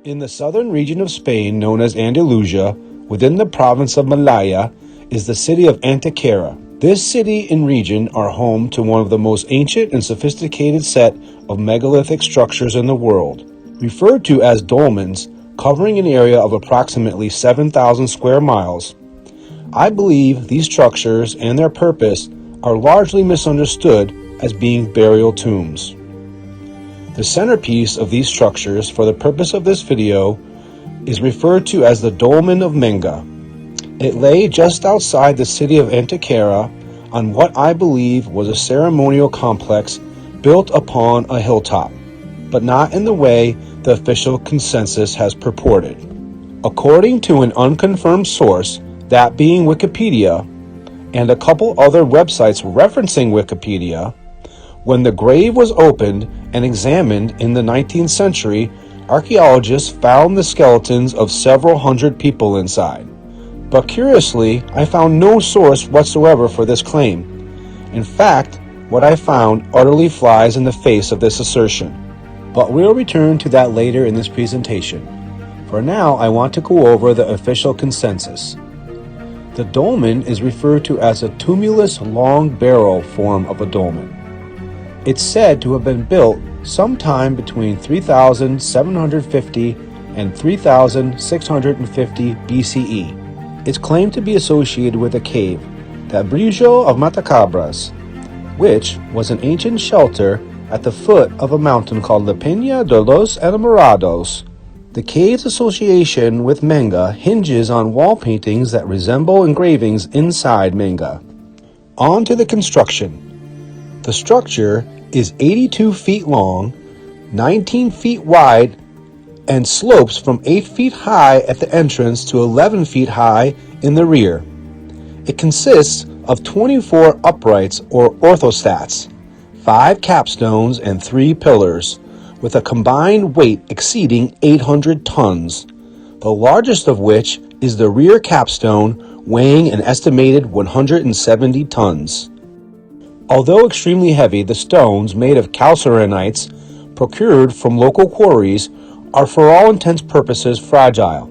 In the southern region of Spain known as Andalusia, within the province of Malaga, is the city of Antequera. This city and region are home to one of the most ancient and sophisticated set of megalithic structures in the world, referred to as dolmens, covering an area of approximately 7,000 square miles. I believe these structures and their purpose are largely misunderstood as being burial tombs. The centerpiece of these structures for the purpose of this video is referred to as the Dolmen of Menga. It lay just outside the city of Antequera on what I believe was a ceremonial complex built upon a hilltop, but not in the way the official consensus has purported. According to an unconfirmed source, that being Wikipedia, and a couple other websites referencing Wikipedia, when the grave was opened and examined in the 19th century, archaeologists found the skeletons of several hundred people inside. But curiously, I found no source whatsoever for this claim. In fact, what I found utterly flies in the face of this assertion. But we'll return to that later in this presentation. For now, I want to go over the official consensus. The dolmen is referred to as a tumulus long barrel form of a dolmen. It's said to have been built sometime between 3,750 and 3,650 BCE. It's claimed to be associated with a cave, the Abrigo of Matacabras, which was an ancient shelter at the foot of a mountain called La Peña de los Enamorados. The cave's association with Menga hinges on wall paintings that resemble engravings inside Menga. On to the construction. The structure is 82 feet long, 19 feet wide, and slopes from 8 feet high at the entrance to 11 feet high in the rear. It consists of 24 uprights or orthostats, 5 capstones, and 3 pillars, with a combined weight exceeding 800 tons, the largest of which is the rear capstone, weighing an estimated 170 tons. Although extremely heavy, the stones, made of calcerenites procured from local quarries, are for all intents purposes fragile.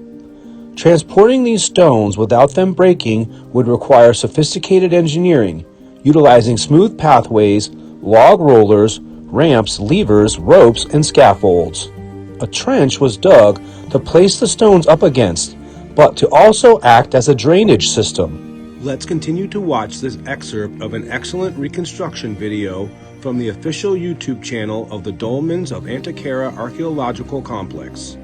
Transporting these stones without them breaking would require sophisticated engineering, utilizing smooth pathways, log rollers, ramps, levers, ropes, and scaffolds. A trench was dug to place the stones up against, but to also act as a drainage system. Let's continue to watch this excerpt of an excellent reconstruction video from the official YouTube channel of the Dolmens of Antequera Archaeological Complex.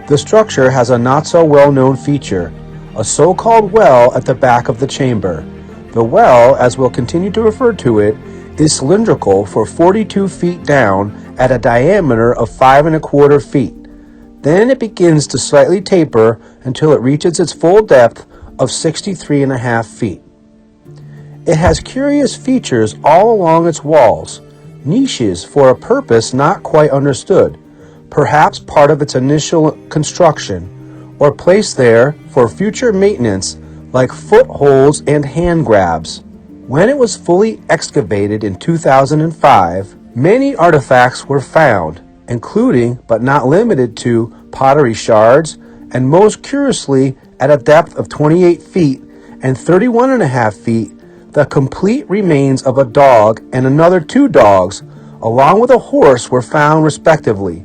The structure has a not-so-well-known feature, a so-called well at the back of the chamber. The well, as we'll continue to refer to it, is cylindrical for 42 feet down at a diameter of 5¼ feet. Then it begins to slightly taper until it reaches its full depth of 63½ feet. It has curious features all along its walls, niches for a purpose not quite understood, perhaps part of its initial construction, or placed there for future maintenance like footholds and hand grabs. When it was fully excavated in 2005, many artifacts were found, including but not limited to pottery shards, and most curiously, at a depth of 28 feet and 31½ feet, the complete remains of a dog and another 2 dogs, along with a horse, were found respectively.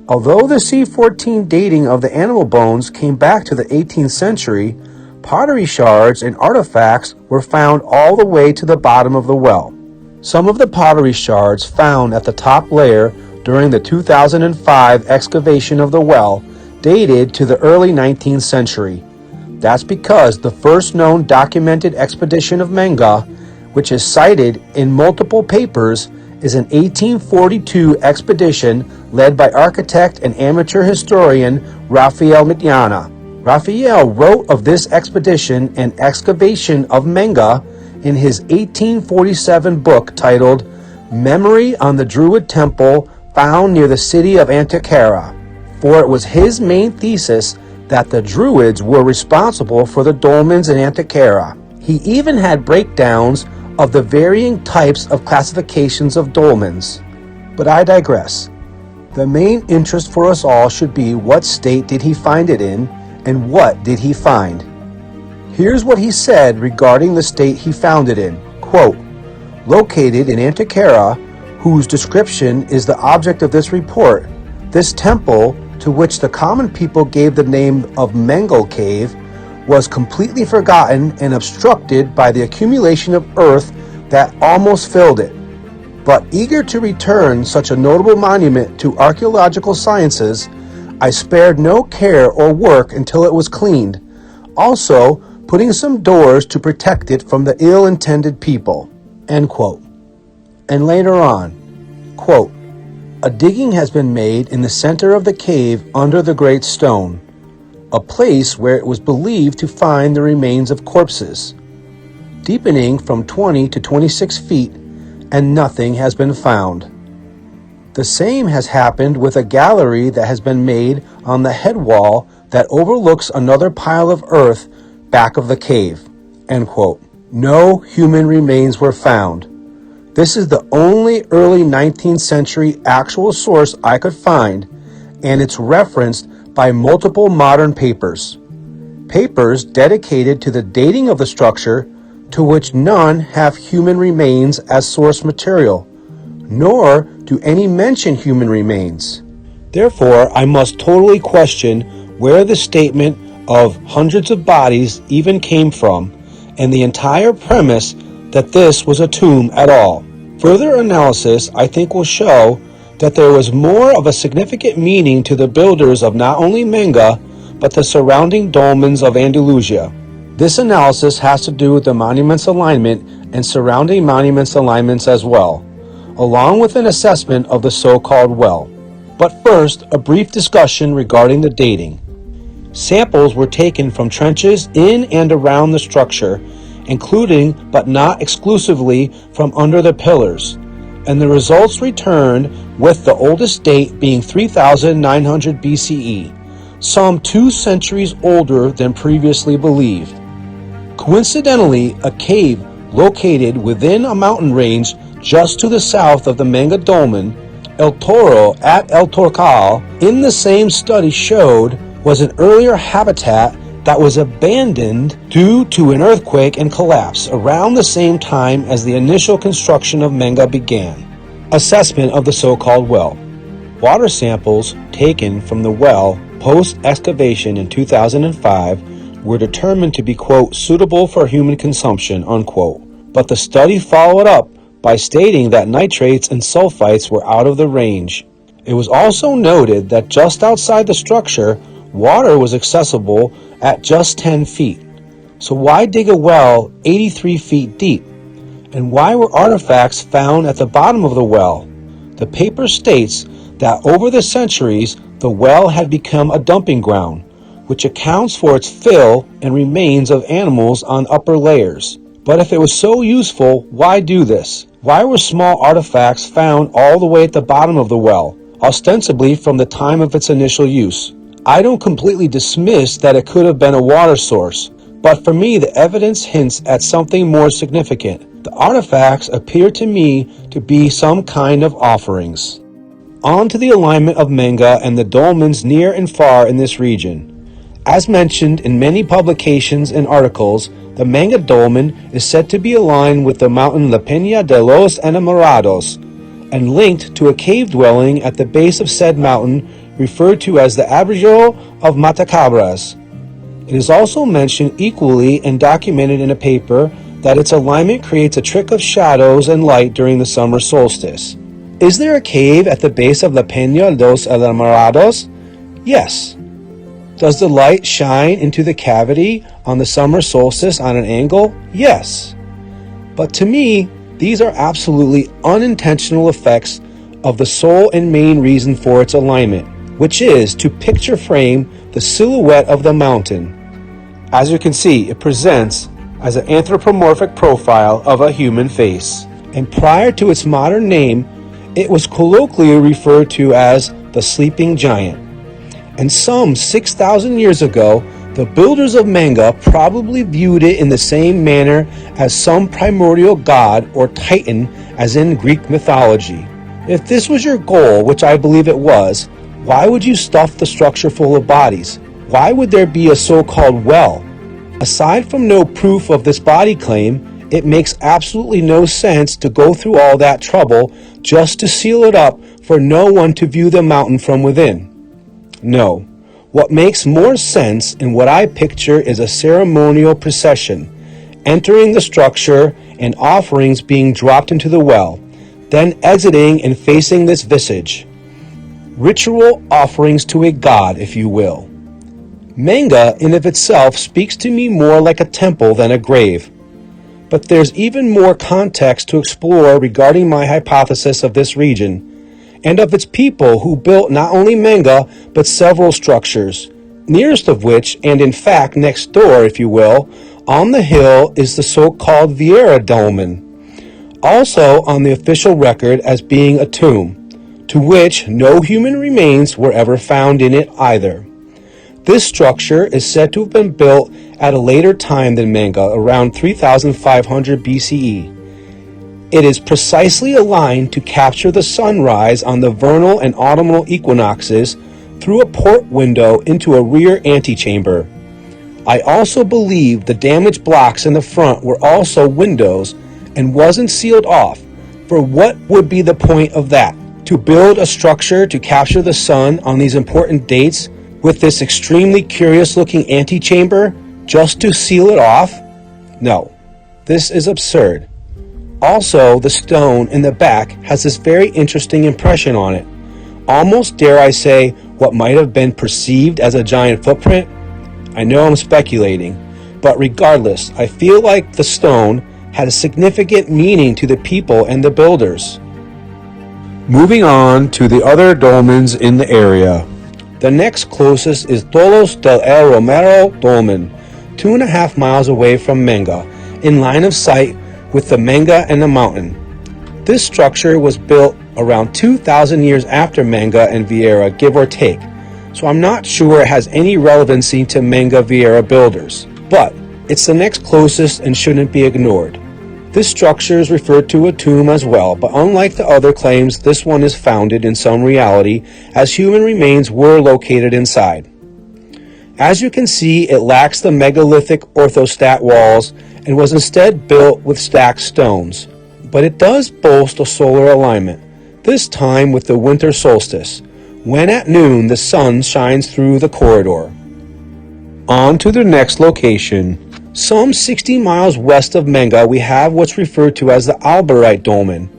Although the C14 dating of the animal bones came back to the 18th century, pottery shards and artifacts were found all the way to the bottom of the well. Some of the pottery shards found at the top layer during the 2005 excavation of the well dated to the early 19th century. That's because the first known documented expedition of Menga, which is cited in multiple papers, is an 1842 expedition led by architect and amateur historian Rafael Mitjana. Raphael wrote of this expedition and excavation of Menga in his 1847 book titled Memory on the Druid Temple found near the city of Antequera, for it was his main thesis that the Druids were responsible for the dolmens in Antequera. He even had breakdowns of the varying types of classifications of dolmens. But I digress. The main interest for us all should be what state did he find it in, and what did he find? Here's what he said regarding the state he found it in. Quote, located in Antequera, whose description is the object of this report, this temple, to which the common people gave the name of Mengal Cave, was completely forgotten and obstructed by the accumulation of earth that almost filled it. But eager to return such a notable monument to archaeological sciences, I spared no care or work until it was cleaned, also putting some doors to protect it from the ill-intended people. End quote. And later on, quote, a digging has been made in the center of the cave under the great stone, a place where it was believed to find the remains of corpses, deepening from 20 to 26 feet, and nothing has been found. The same has happened with a gallery that has been made on the head wall that overlooks another pile of earth back of the cave. End quote. No human remains were found. This is the only early 19th century actual source I could find, and it's referenced by multiple modern papers. Papers dedicated to the dating of the structure, to which none have human remains as source material, nor do any mention human remains. Therefore, I must totally question where the statement of hundreds of bodies even came from, and the entire premise that this was a tomb at all. Further analysis, I think, will show that there was more of a significant meaning to the builders of not only Menga, but the surrounding dolmens of Andalusia. This analysis has to do with the monument's alignment and surrounding monuments' alignments as well, along with an assessment of the so-called well. But first, a brief discussion regarding the dating. Samples were taken from trenches in and around the structure, including but not exclusively from under the pillars, and the results returned with the oldest date being 3900 BCE, some 2 centuries older than previously believed. Coincidentally, a cave located within a mountain range just to the south of the Menga Dolmen, El Toro at El Torcal, in the same study showed was an earlier habitat that was abandoned due to an earthquake and collapse around the same time as the initial construction of Menga began. Assessment of the so-called well. Water samples taken from the well post-excavation in 2005 were determined to be, quote, suitable for human consumption, unquote. But the study followed up by stating that nitrates and sulfites were out of the range. It was also noted that just outside the structure, water was accessible at just 10 feet. So why dig a well 83 feet deep? And why were artifacts found at the bottom of the well? The paper states that over the centuries, the well had become a dumping ground, which accounts for its fill and remains of animals on upper layers. But if it was so useful, why do this? Why were small artifacts found all the way at the bottom of the well, ostensibly from the time of its initial use? I don't completely dismiss that it could have been a water source, but for me the evidence hints at something more significant. The artifacts appear to me to be some kind of offerings. On to the alignment of Menga and the dolmens near and far in this region. As mentioned in many publications and articles, the Menga Dolmen is said to be aligned with the mountain La Peña de los Enamorados and linked to a cave dwelling at the base of said mountain referred to as the Abrigo of Matacabras. It is also mentioned equally and documented in a paper that its alignment creates a trick of shadows and light during the summer solstice. Is there a cave at the base of La Peña dos Enamorados? Yes. Does the light shine into the cavity on the summer solstice on an angle? Yes. But to me, these are absolutely unintentional effects of the sole and main reason for its alignment, which is to picture frame the silhouette of the mountain. As you can see, it presents as an anthropomorphic profile of a human face. And prior to its modern name, it was colloquially referred to as the sleeping giant. And some 6,000 years ago, the builders of Menga probably viewed it in the same manner as some primordial god or titan as in Greek mythology. If this was your goal, which I believe it was, why would you stuff the structure full of bodies? Why would there be a so-called well? Aside from no proof of this body claim, it makes absolutely no sense to go through all that trouble just to seal it up for no one to view the mountain from within. No. What makes more sense and what I picture is a ceremonial procession, entering the structure and offerings being dropped into the well, then exiting and facing this visage. Ritual offerings to a god, if you will. Menga in of itself speaks to me more like a temple than a grave. But there's even more context to explore regarding my hypothesis of this region, and of its people who built not only Menga, but several structures, nearest of which, and in fact next door, if you will, on the hill is the so-called Menga Dolmen, also on the official record as being a tomb, to which no human remains were ever found in it either. This structure is said to have been built at a later time than Menga, around 3500 BCE. It is precisely aligned to capture the sunrise on the vernal and autumnal equinoxes through a port window into a rear antechamber. I also believe the damaged blocks in the front were also windows and wasn't sealed off, for what would be the point of that? To build a structure to capture the sun on these important dates with this extremely curious looking antechamber just to seal it off? No, this is absurd. Also, the stone in the back has this very interesting impression on it. Almost, dare I say, what might have been perceived as a giant footprint? I know I'm speculating, but regardless, I feel like the stone had a significant meaning to the people and the builders. Moving on to the other dolmens in the area. The next closest is Tolos del El Romero Dolmen, 2.5 miles away from Menga, in line of sight with the Menga and the mountain. This structure was built around 2,000 years after Menga and Vieira, give or take, so I'm not sure it has any relevancy to Menga Vieira builders, but it's the next closest and shouldn't be ignored. This structure is referred to a tomb as well, but unlike the other claims, this one is founded in some reality, as human remains were located inside. As you can see, it lacks the megalithic orthostat walls and was instead built with stacked stones. But it does boast a solar alignment, this time with the winter solstice, when at noon the sun shines through the corridor. On to the next location. Some 60 miles west of Menga, we have what's referred to as the Alberite Dolmen,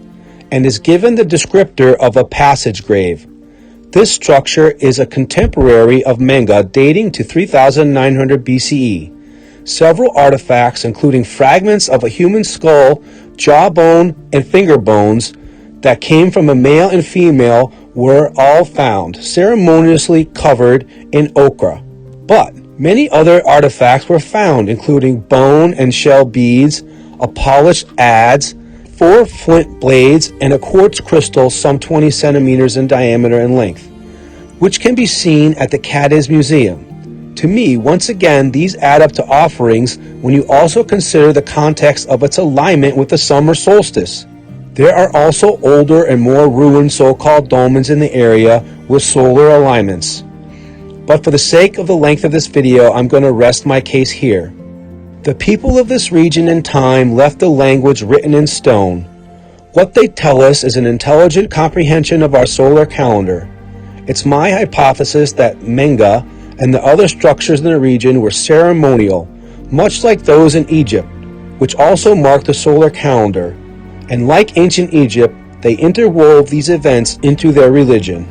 and is given the descriptor of a passage grave. This structure is a contemporary of Menga dating to 3900 BCE. Several artifacts, including fragments of a human skull, jawbone, and finger bones that came from a male and female, were all found, ceremoniously covered in ochre. But many other artifacts were found, including bone and shell beads, a polished adze, 4 flint blades, and a quartz crystal some 20 centimeters in diameter and length, which can be seen at the Cadiz Museum. To me, once again, these add up to offerings when you also consider the context of its alignment with the summer solstice. There are also older and more ruined so-called dolmens in the area with solar alignments. But for the sake of the length of this video, I'm going to rest my case here. The people of this region and time left the language written in stone. What they tell us is an intelligent comprehension of our solar calendar. It's my hypothesis that Menga and the other structures in the region were ceremonial, much like those in Egypt, which also mark the solar calendar, and like ancient Egypt, they interwove these events into their religion.